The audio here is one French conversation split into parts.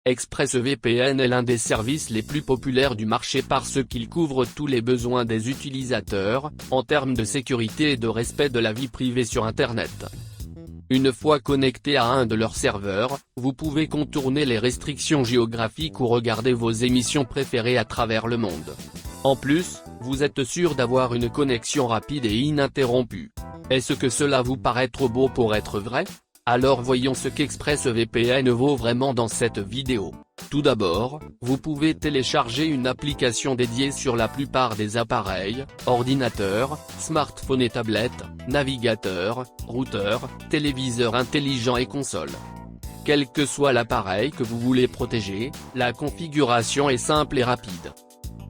ExpressVPN est l'un des services les plus populaires du marché parce qu'il couvre tous les besoins des utilisateurs, en termes de sécurité et de respect de la vie privée sur Internet. Une fois connecté à un de leurs serveurs, vous pouvez contourner les restrictions géographiques ou regarder vos émissions préférées à travers le monde. En plus, vous êtes sûr d'avoir une connexion rapide et ininterrompue. Est-ce que cela vous paraît trop beau pour être vrai? Alors voyons ce qu'ExpressVPN vaut vraiment dans cette vidéo. Tout d'abord, vous pouvez télécharger une application dédiée sur la plupart des appareils, ordinateurs, smartphones et tablettes, navigateurs, routeurs, téléviseurs intelligents et consoles. Quel que soit l'appareil que vous voulez protéger, la configuration est simple et rapide.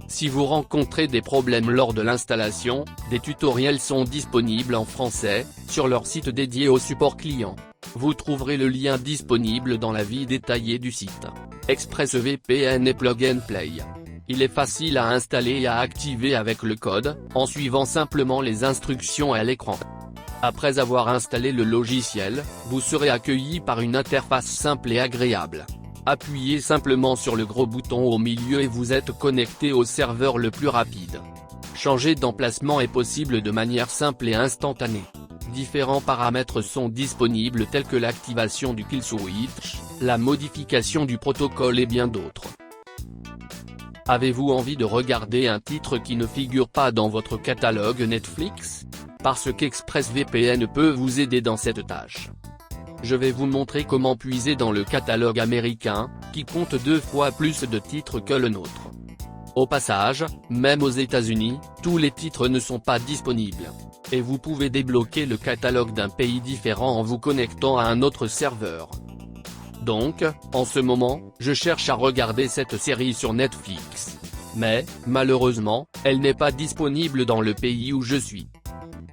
Si vous rencontrez des problèmes lors de l'installation, des tutoriels sont disponibles en français, sur leur site dédié au support client. Vous trouverez le lien disponible dans l'avis détaillé du site. ExpressVPN est plug and play. Il est facile à installer et à activer avec le code, en suivant simplement les instructions à l'écran. Après avoir installé le logiciel, vous serez accueilli par une interface simple et agréable. Appuyez simplement sur le gros bouton au milieu et vous êtes connecté au serveur le plus rapide. Changer d'emplacement est possible de manière simple et instantanée. Différents paramètres sont disponibles tels que l'activation du kill switch, la modification du protocole et bien d'autres. Avez-vous envie de regarder un titre qui ne figure pas dans votre catalogue Netflix? Parce qu'ExpressVPN peut vous aider dans cette tâche. Je vais vous montrer comment puiser dans le catalogue américain, qui compte 2 fois plus de titres que le nôtre. Au passage, même aux États-Unis, tous les titres ne sont pas disponibles. Et vous pouvez débloquer le catalogue d'un pays différent en vous connectant à un autre serveur. Donc, en ce moment, je cherche à regarder cette série sur Netflix. Mais, malheureusement, elle n'est pas disponible dans le pays où je suis.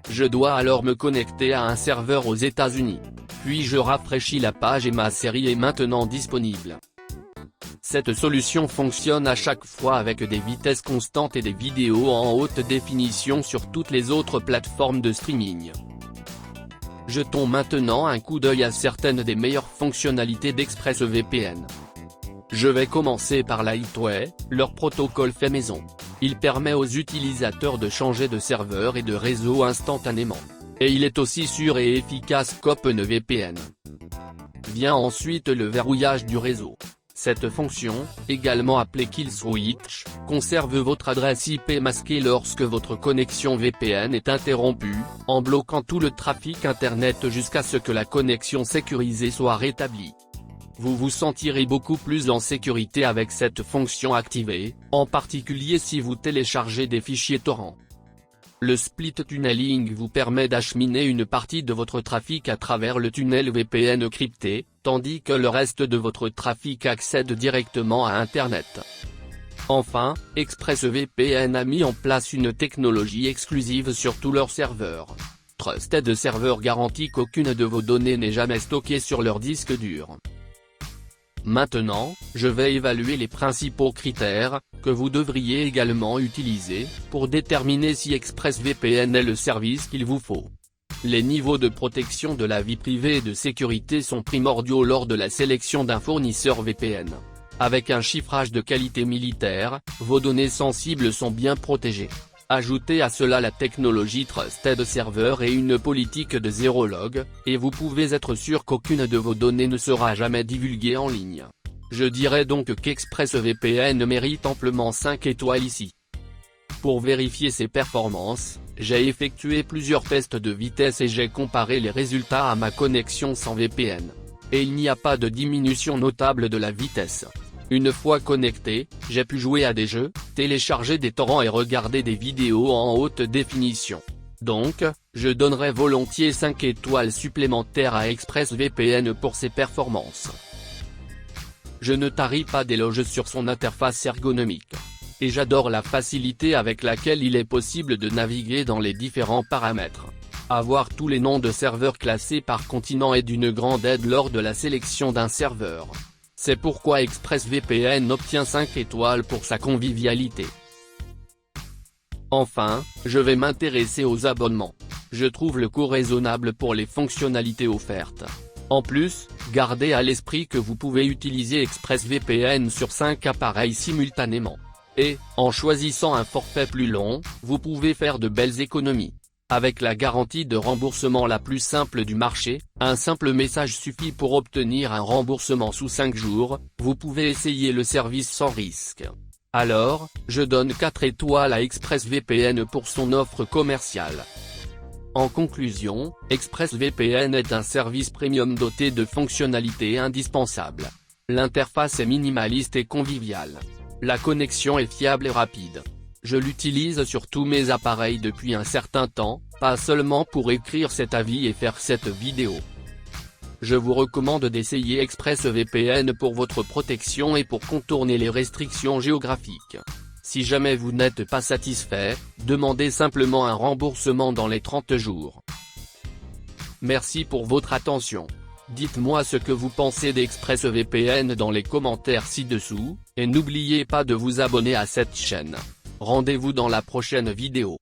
Je dois alors me connecter à un serveur aux États-Unis. Puis je rafraîchis la page et ma série est maintenant disponible. Cette solution fonctionne à chaque fois avec des vitesses constantes et des vidéos en haute définition sur toutes les autres plateformes de streaming. Jetons maintenant un coup d'œil à certaines des meilleures fonctionnalités d'ExpressVPN. Je vais commencer par Lightway, leur protocole fait maison. Il permet aux utilisateurs de changer de serveur et de réseau instantanément. Et il est aussi sûr et efficace qu'OpenVPN. Vient ensuite le verrouillage du réseau. Cette fonction, également appelée kill switch, conserve votre adresse IP masquée lorsque votre connexion VPN est interrompue, en bloquant tout le trafic Internet jusqu'à ce que la connexion sécurisée soit rétablie. Vous vous sentirez beaucoup plus en sécurité avec cette fonction activée, en particulier si vous téléchargez des fichiers torrent. Le split tunneling vous permet d'acheminer une partie de votre trafic à travers le tunnel VPN crypté, tandis que le reste de votre trafic accède directement à Internet. Enfin, ExpressVPN a mis en place une technologie exclusive sur tous leurs serveurs. Trusted Server garantit qu'aucune de vos données n'est jamais stockée sur leur disque dur. Maintenant, je vais évaluer les principaux critères, que vous devriez également utiliser, pour déterminer si ExpressVPN est le service qu'il vous faut. Les niveaux de protection de la vie privée et de sécurité sont primordiaux lors de la sélection d'un fournisseur VPN. Avec un chiffrage de qualité militaire, vos données sensibles sont bien protégées. Ajoutez à cela la technologie Trusted Server et une politique de zéro log, et vous pouvez être sûr qu'aucune de vos données ne sera jamais divulguée en ligne. Je dirais donc qu'ExpressVPN mérite amplement 5 étoiles ici. Pour vérifier ses performances, j'ai effectué plusieurs tests de vitesse et j'ai comparé les résultats à ma connexion sans VPN. Et il n'y a pas de diminution notable de la vitesse. Une fois connecté, j'ai pu jouer à des jeux, télécharger des torrents et regarder des vidéos en haute définition. Donc, je donnerais volontiers 5 étoiles supplémentaires à ExpressVPN pour ses performances. Je ne tarie pas d'éloges sur son interface ergonomique. Et j'adore la facilité avec laquelle il est possible de naviguer dans les différents paramètres. Avoir tous les noms de serveurs classés par continent est d'une grande aide lors de la sélection d'un serveur. C'est pourquoi ExpressVPN obtient 5 étoiles pour sa convivialité. Enfin, je vais m'intéresser aux abonnements. Je trouve le coût raisonnable pour les fonctionnalités offertes. En plus, Gardez à l'esprit que vous pouvez utiliser ExpressVPN sur 5 appareils simultanément. Et, en choisissant un forfait plus long, vous pouvez faire de belles économies. Avec la garantie de remboursement la plus simple du marché, un simple message suffit pour obtenir un remboursement sous 5 jours, vous pouvez essayer le service sans risque. Alors, je donne 4 étoiles à ExpressVPN pour son offre commerciale. En conclusion, ExpressVPN est un service premium doté de fonctionnalités indispensables. L'interface est minimaliste et conviviale. La connexion est fiable et rapide. Je l'utilise sur tous mes appareils depuis un certain temps, pas seulement pour écrire cet avis et faire cette vidéo. Je vous recommande d'essayer ExpressVPN pour votre protection et pour contourner les restrictions géographiques. Si jamais vous n'êtes pas satisfait, demandez simplement un remboursement dans les 30 jours. Merci pour votre attention. Dites-moi ce que vous pensez d'ExpressVPN dans les commentaires ci-dessous, et n'oubliez pas de vous abonner à cette chaîne. Rendez-vous dans la prochaine vidéo.